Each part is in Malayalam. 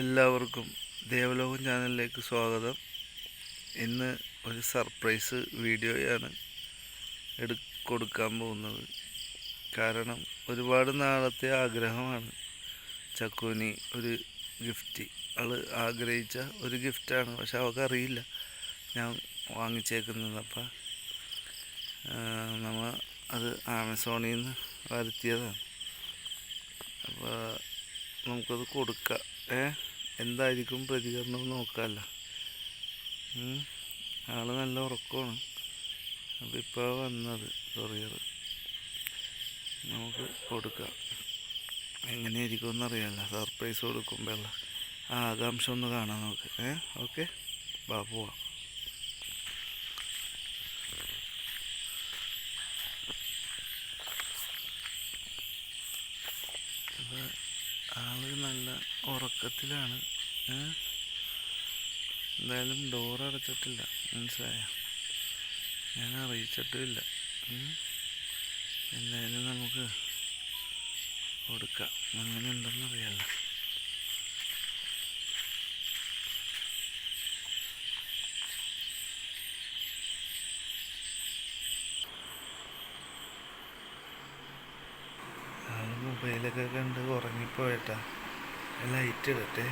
എല്ലാവർക്കും ദേവലോകം ചാനലിലേക്ക് സ്വാഗതം. ഇന്ന് ഒരു സർപ്രൈസ് വീഡിയോയാണ് കൊടുക്കാൻ പോകുന്നത്. കാരണം ഒരുപാട് നാളത്തെ ആഗ്രഹമാണ് ചക്കുവിന് ഒരു ഗിഫ്റ്റ്. അവൾ ആഗ്രഹിച്ച ഒരു ഗിഫ്റ്റാണ്, പക്ഷെ അവൾക്കറിയില്ല ഞാൻ വാങ്ങിച്ചേക്കുന്നത്. അപ്പം നമ്മൾ അത് ആമസോണിൽ നിന്ന് വരുത്തിയതാണ്. അപ്പോൾ നമുക്കത് കൊടുക്കാം. എന്തായിരിക്കും പ്രതികരണം നോക്കാമല്ലോ. ആള് നല്ല ഉറക്കമാണ്. അപ്പം ഇപ്പോൾ വന്നത് കൊറിയർ, നമുക്ക് കൊടുക്കാം. എങ്ങനെയായിരിക്കും എന്നറിയാമല്ലോ, സർപ്രൈസ് കൊടുക്കുമ്പോഴുള്ള ആകാംക്ഷ ഒന്ന് കാണാം നമുക്ക്. ഓക്കെ, പോവാം. അപ്പോൾ ആള് നല്ല ഉറക്കത്തിലാണ്. എന്തായാലും ഡോർ അടച്ചിട്ടില്ല, മനസ്സിലായോ? ഞാൻ അറിയിച്ചിട്ടുമില്ല. എന്തായാലും നമുക്ക് കൊടുക്കാം. അങ്ങനെ ഉണ്ടെന്നറിയാമല്ലോ. ആള് മൊബൈലൊക്കെ കണ്ട് ഉറങ്ങിപ്പോയിട്ടാ. ലൈറ്റ് ഇടട്ടെ.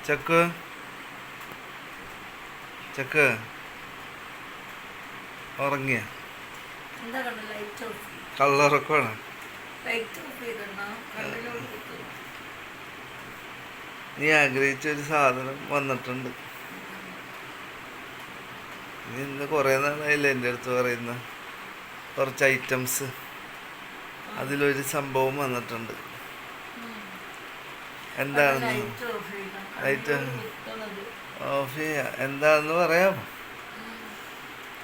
ചക്ക് ചക്ക് ഉറങ്ങിയ കള്ളുറക്കമാണ്. നീ ആഗ്രഹിച്ചൊരു സാധനം വന്നിട്ടുണ്ട്. നീ ഇന്ന് കുറേ നാളായില്ലേ എൻ്റെ അടുത്ത് പറയുന്ന കുറച്ച് ഐറ്റംസ്. അതിലൊരു സംഭവം വന്നിട്ടുണ്ട്. എന്താണെന്ന് ലൈറ്റ് ഓഫ് ചെയ്യാ. എന്താണെന്ന് പറയാമോ?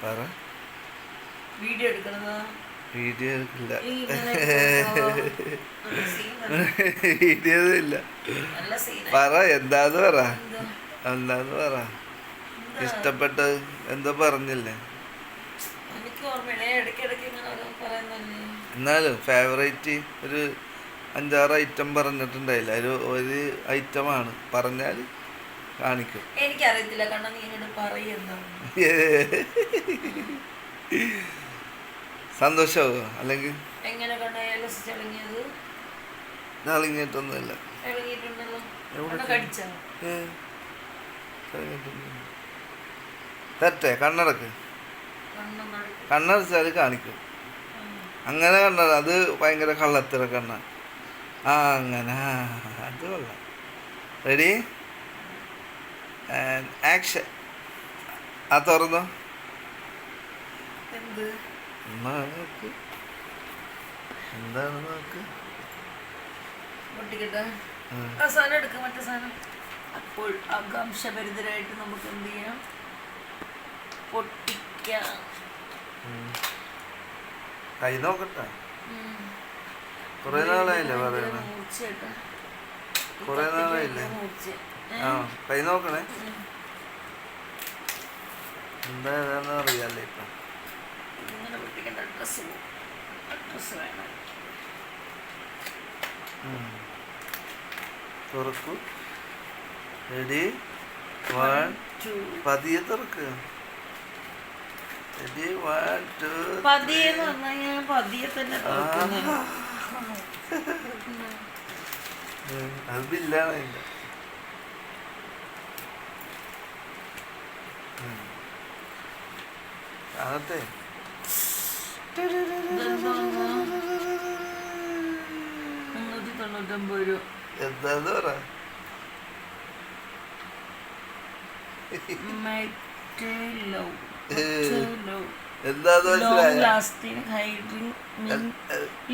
പറ. വീഡിയോ എടുക്കില്ല. വീഡിയോ ഇല്ല. പറ, എന്താന്ന് പറ. എന്താന്ന് പറ. ഇഷ്ടപ്പെട്ടത് എന്തോ പറഞ്ഞില്ലേ? എന്നാലും ഫേവറേറ്റ് ഒരു 5-6 ഐറ്റം പറഞ്ഞിട്ടുണ്ടായില്ല. ഒരു ഐറ്റമാണ് പറഞ്ഞാൽ കാണിക്കും. എനിക്കറിയത്തില്ല കണ്ണ, നീ എന്നോട് പറയുന്നു. സന്തോഷമാവോ? അല്ലെങ്കിൽ എങ്ങനെ കണ്ണ നളിങ്ങിട്ടൊന്നുമില്ല. തെറ്റേ? കണ്ണടക്ക്. കണ്ണടച്ചാൽ കാണിക്കും. അങ്ങനെ കണ്ണട, അത് ഭയങ്കര കള്ളത്തിര കണ്ണ. അങ്ങനെ അത് കൊള്ളാം. Ready and action. ആ തുറന്നോ. നോക്ക് എന്താണ് നോക്ക്. അപ്പോൾ ആകാംക്ഷഭരിതരായിട്ട് നമുക്ക് എന്ത് ചെയ്യാം? പൊട്ടിക്കാം. കൈ നോക്കട്ടെ. കുറെ നാളായില്ലേ പറയണ? കുറെ നാളായില്ലേ? കൈ നോക്കണേ. എന്താ ഏതാന്ന് അറിയാല്ലേ ഇപ്പം. തുറക്കൂ. റെഡി 1 2. പതിയെ തുറക്കുക. റെഡി 1 2. പതിയെ തന്നെ. അത് ബില്ലാണ് അതിൻ്റെ. കാണട്ടെ. 399 രൂപ. എന്താന്ന് പറ. എന്താന്ന് മനസ്സിലായ?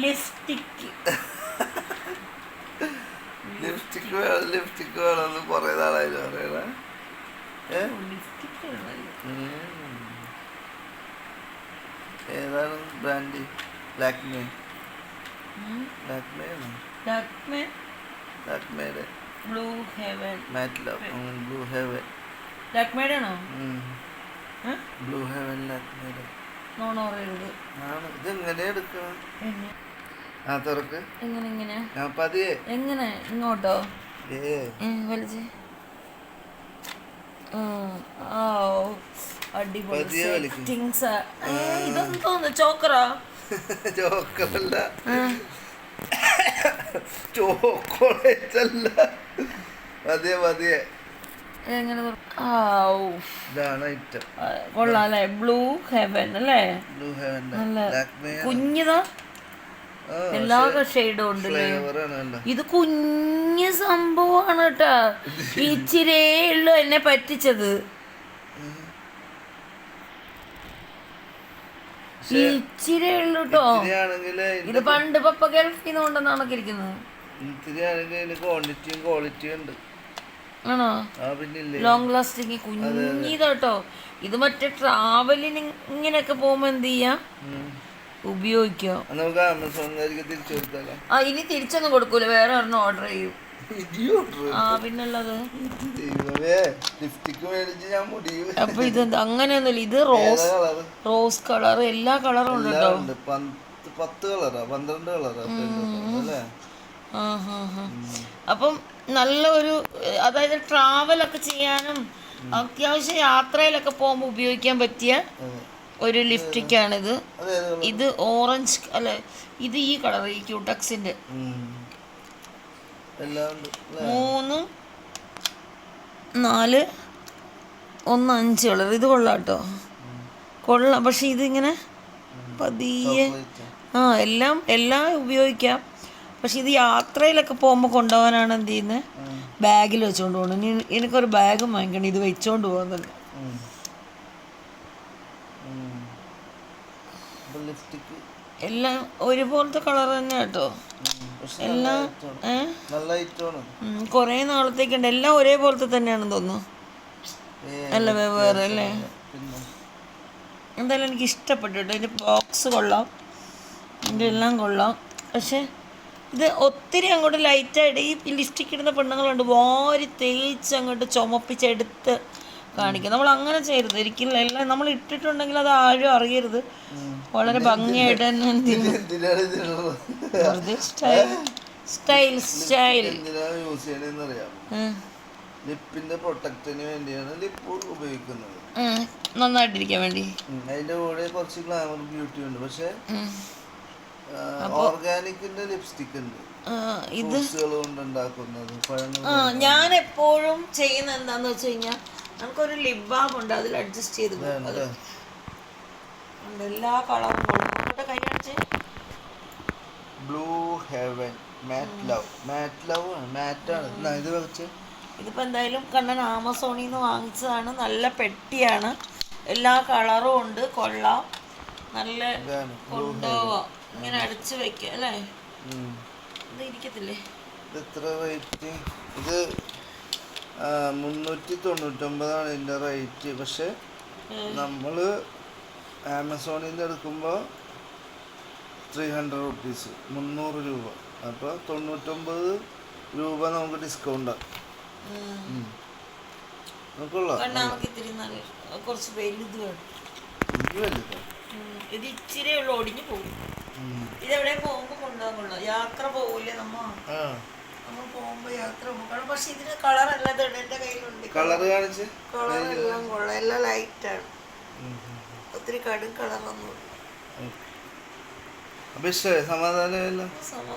ലിപ്സ്റ്റിക് വേണമെന്ന് കുറേ നാളായാലും പറയണ. ഏതാണ് ബ്രാൻഡ്? ലാക്മേ. ലാക്മേയുടെ blue heaven. Matte love. Blue heaven. ലാക്മേയുടെ ആണോ? ബ്ലൂ ഹെവൻ ലാക്മേയുടെ നോണ പറയരുത്. ആണ്. ഇതെങ്ങനെ എടുക്കണം? എങ്ങനെ ആ തുറക്ക്. എങ്ങനെ എങ്ങനെ ഞാൻ പതിയെ എങ്ങനെ ഇങ്ങോട്ടോ ഏ വലിച്ച് അടിപൊളി പതിയെ വലിക്കും. സെറ്റിങ്സ്. ഇതൊന്നും തോന്നുന്നു ചോക്കറാ. ചോക്കറല്ല, ചോക്കോളേറ്റ് അല്ല. പതിയെ പതിയെ. എങ്ങനെ ഇതാണ് ഐറ്റം. കൊള്ളാം അല്ലേ? ബ്ലൂ ഹെവൻ അല്ലേ? ബ്ലൂ ഹെവൻ കുഞ്ഞിതാ, എല്ലാ ഷെയ്ഡും ഉണ്ടല്ലേ. ഇത് കുഞ്ഞ് സംഭവമാണ് കേട്ടാ. ഇച്ചിരേ ഉള്ളു എന്നെ പറ്റിച്ചത്. ഇച്ചിരേ ഉള്ളു കേട്ടോ. ഇത് പണ്ട് പപ്പ ഗൾഫിൽ നിന്ന് കൊണ്ടെന്നാണൊക്കെ ഇരിക്കുന്നത്. ക്വാണ്ടിറ്റിയും ക്വാളിറ്റിയും ഉണ്ട്. ആണോ? ലോങ് ലാസ്റ്റിങ് കുഞ്ഞിതാട്ടോ. ഇത് മറ്റേ ട്രാവലിന് ഇങ്ങനെയൊക്കെ പോകുമ്പോ എന്ത് ചെയ്യാ, ഉപയോഗിക്കാം. നമുക്ക് ആമസോണിലേക്ക് തിരിച്ചു കൊടുത്താലോ? ഇനി തിരിച്ചൊന്നും കൊടുക്കൂല, വേറെ ഒരെണ്ണം ഓർഡർ ചെയ്യും. പിന്നുള്ളത് അപ്പൊ ഇത് അങ്ങനെയൊന്നുമില്ല. ഇത് റോസ് കളർ, എല്ലാ കളറും ഉണ്ട് കേട്ടോ. 10 കളറാ 12 കളറാ. അപ്പം നല്ല ഒരു, അതായത് ട്രാവലൊക്കെ ചെയ്യാനും അത്യാവശ്യം യാത്രയിലൊക്കെ പോകുമ്പോൾ ഉപയോഗിക്കാൻ പറ്റിയ ഒരു ലിപ്സ്റ്റിക്കാണിത്. ഇത് ഓറഞ്ച് അല്ല, ഇത് ഈ കളർ, ഈ ക്യൂട്ടക്സിന്റെ 3, 4, 1, 5 കളർ. ഇത് കൊള്ളാം കേട്ടോ, കൊള്ളാം. പക്ഷെ ഇതിങ്ങനെ പതിയെ എല്ലാം ഉപയോഗിക്കാം. പക്ഷെ ഇത് യാത്രയിലൊക്കെ പോകുമ്പോൾ കൊണ്ടുപോകാനാണ് എന്ത് ചെയ്യുന്നത്, ബാഗിൽ വെച്ചുകൊണ്ട് പോകണം. എനിക്കൊരു ബാഗും വാങ്ങിക്കണം ഇത് വെച്ചോണ്ട് പോകുന്നത്. എല്ലാം ഒരുപോലത്തെ കളർ തന്നെ കേട്ടോ. എല്ലാം കൊറേ നാളത്തേക്കുണ്ട്. എല്ലാം ഒരേപോലത്തെ തന്നെയാണെന്ന് തോന്നുന്നു. അല്ല വേറെ അല്ലേ? എന്തായാലും എനിക്ക് ഇഷ്ടപ്പെട്ടു കേട്ടോ. ഇതിൻ്റെ ബോക്സ് കൊള്ളാം, ഇതിൻ്റെ എല്ലാം കൊള്ളാം. പക്ഷെ ഇത് ഒത്തിരി അങ്ങോട്ട് ലൈറ്റായിട്ട്, ഈ ലിപ്സ്റ്റിക് ഇടുന്ന പെണ്ണുങ്ങളുണ്ട് വാരി തേച്ച് അങ്ങോട്ട് ചുമപ്പിച്ചെടുത്ത് കാണിക്കും. നമ്മൾ അങ്ങനെ ചെയ്യരുത് ഒരിക്കലും. എല്ലാം നമ്മൾ ഇട്ടിട്ടുണ്ടെങ്കിൽ അത് ആരും അറിയരുത്. വളരെ ഭംഗിയായിട്ട് തന്നെ സ്റ്റൈൽ സ്റ്റൈൽ ലിപ്പിന്റെ പ്രൊട്ടക്റ്റിന് വേണ്ടിയാണ് ലിപ്പ് ഉപയോഗിക്കുന്നത്, നന്നായിട്ടിരിക്കാൻ വേണ്ടി. അതിന്റെ കൂടെ കുറച്ച് ഗ്ലാമർ ബ്യൂട്ടി ഉണ്ട്. പക്ഷെ ഓർഗാനിക്കിന്റെ ലിപ്സ്റ്റിക് ഉണ്ട്, ഇത് ഞാൻ എപ്പോഴും ചെയ്യുന്ന എന്താന്ന് വെച്ച് കഴിഞ്ഞാൽ, നമുക്കൊരു ലിപ് ബാം ഉണ്ട്, അതിൽ അഡ്ജസ്റ്റ് ചെയ്ത് എല്ലാ കളറും കൈയടിച്ച്. ബ്ലൂ ഹെവൻ മാറ്റ് ലവ്, മാറ്റ് ലവ് ആണ്, മാറ്റാണ് ഇത് വെച്ച്. ഇതിപ്പോൾ എന്തായാലും കണ്ണൻ ആമസോണിൽ നിന്ന് വാങ്ങിച്ചതാണ്. നല്ല പെട്ടിയാണ്, എല്ലാ കളറും ഉണ്ട്, കൊള്ളാം. നല്ല കൊണ്ടുപോവാം, ഇങ്ങനെ അടച്ചു വെക്കാം അല്ലേ? ഇത് ഇരിക്കത്തില്ലേ? എത്ര റേറ്റ്? ഇത് 399 ഇതിൻ്റെ റേറ്റ്. പക്ഷെ നമ്മൾ ആമസോണിൽ നിന്ന് എടുക്കുമ്പോൾ 300 റുപ്പീസ്, 300 രൂപ. അപ്പോൾ 99 രൂപ നമുക്ക് ഡിസ്കൗണ്ട്. കുറച്ച് വലുത് വേണം. ഇത് ഇച്ചിരി ഉള്ളു, ഒടിഞ്ഞു പോകും. ഇതെവിടെ പോകുമ്പോ കൊണ്ടുപോകാൻ കൊള്ളാം. യാത്ര പോകൂലേ നമ്മൾ പോകുമ്പോ യാത്ര പോകണം. പക്ഷെ ഇതിന് കളറല്ല, എന്റെ കയ്യിലുണ്ട്. കളറെല്ലാം കൊള്ളാം, എല്ലാം ലൈറ്റാണ്, ഒത്തിരി കടും കളറൊന്നും.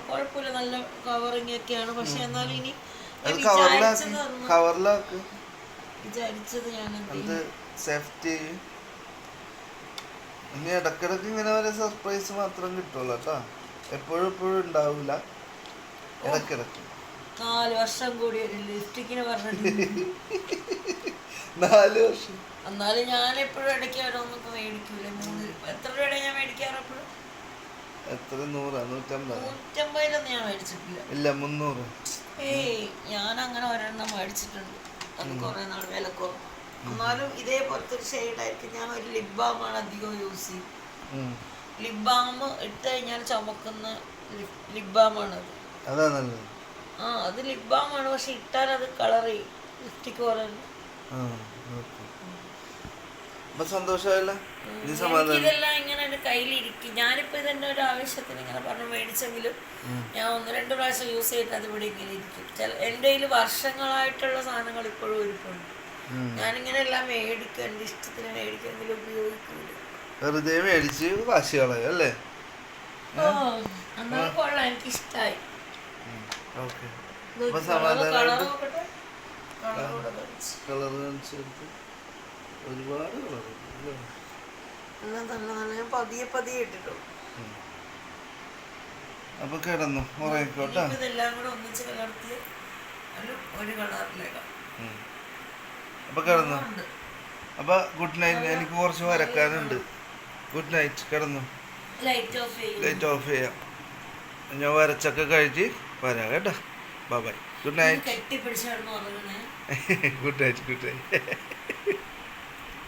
കുഴപ്പമില്ല, നല്ല കവറിങ് ഒക്കെയാണ്. പക്ഷെ എന്നാലും ഇനി വിചാരിച്ചത് ഞാൻ സേഫ്റ്റി. ഇനി ഇടക്കിടക്ക് ഇങ്ങനെ ഒരു സർപ്രൈസ് മാത്രം കിട്ടുള്ളൂ കേട്ടോ, എപ്പോഴും ഉണ്ടാവില്ല, ഇടക്കിടക്ക്. 4 വർഷം കൂടി ഒരു ലിപ്സ്റ്റിക്കിന് പറഞ്ഞിട്ട് 4 വർഷം. എന്നാലും ഞാൻ എപ്പോഴും ഇടയ്ക്ക് ഓരോന്നൊക്കെ മേടിക്കൂല. എത്ര രൂപയുടെ ഞാൻ മേടിക്കാറ് എപ്പോഴും? എത്ര? 100, 150 ഞാൻ മേടിച്ചിട്ടില്ല. ഇല്ല, 300. ഞാൻ അങ്ങനെ ഒരെണ്ണം മേടിച്ചിട്ടുണ്ട്, അത് കുറെ നാൾ വിലക്കുറവ്. എന്നാലും ഇതേപോലത്തെ ഒരു ഷെയ്ഡായിരിക്കും. ഞാൻ ഒരു ലിപ് ബാമാണ് അധികം യൂസ് ചെയ്യും. ലിപ് ബാം ഇട്ട് കഴിഞ്ഞാൽ ചുമക്കുന്ന ലിപ് ബാമാണ് അത്. അതാ നല്ലത്. അത് ലിപ് ബാമാണ്, പക്ഷെ ഇട്ടാൽ അത് കളർ ലിപ്സ്റ്റിക് പോലെ. അപ്പൊ സന്തോഷമായല്ലോ, നീ സമാധാനം. ഇതെല്ലാം ഇങ്ങനെ എൻ്റെ കയ്യിലിരിക്കും. ഞാനിപ്പോൾ ഇതെൻ്റെ ഒരു ആവശ്യത്തിന് ഇങ്ങനെ പറഞ്ഞ് മേടിച്ചെങ്കിലും ഞാൻ 1-2 പ്രാവശ്യം യൂസ് ചെയ്തിട്ട് അത് ഇവിടെ ഇങ്ങനെ ഇരിക്കും. എൻ്റെ കയ്യിൽ വർഷങ്ങളായിട്ടുള്ള സാധനങ്ങൾ ഇപ്പോഴും ഇരിപ്പുണ്ട്. ഞാനിങ്ങനെ എല്ലാം മേടിക്കും, എൻ്റെ ഇഷ്ടത്തിന് മേടിക്കുമെങ്കിലും ഉപയോഗിക്കൂല. വെറുതെ മേടിച്ച് വാശി കളയും അല്ലേ? എന്നാൽ കൊള്ളാം, എനിക്ക് ഇഷ്ടമായി. ഓക്കെ, ഒരുപാട് ഞാൻ പതിയെ പതിയെ ഇട്ടിട്ടു. അപ്പൊ കിടന്നു ഉറങ്ങിക്കോട്ടെ. ഇതെല്ലാം കൂടെ ഒന്നിച്ച് കലർത്തി ഒരു കളറിലേക്കാം. അപ്പൊ കിടന്നു. അപ്പൊ ഗുഡ് നൈറ്റ്. എനിക്ക് കുറച്ച് വരക്കാനുണ്ട്. Good night. കിടന്നു. ലൈറ്റ് ഓഫ് ചെയ്യാം. ഞാൻ വരച്ചൊക്കെ കഴിച്ച് വരാം കേട്ടോ. Bye bye. Good night. കെട്ടിപ്പിടിച്ചു കിടന്നു. Good night. Good night.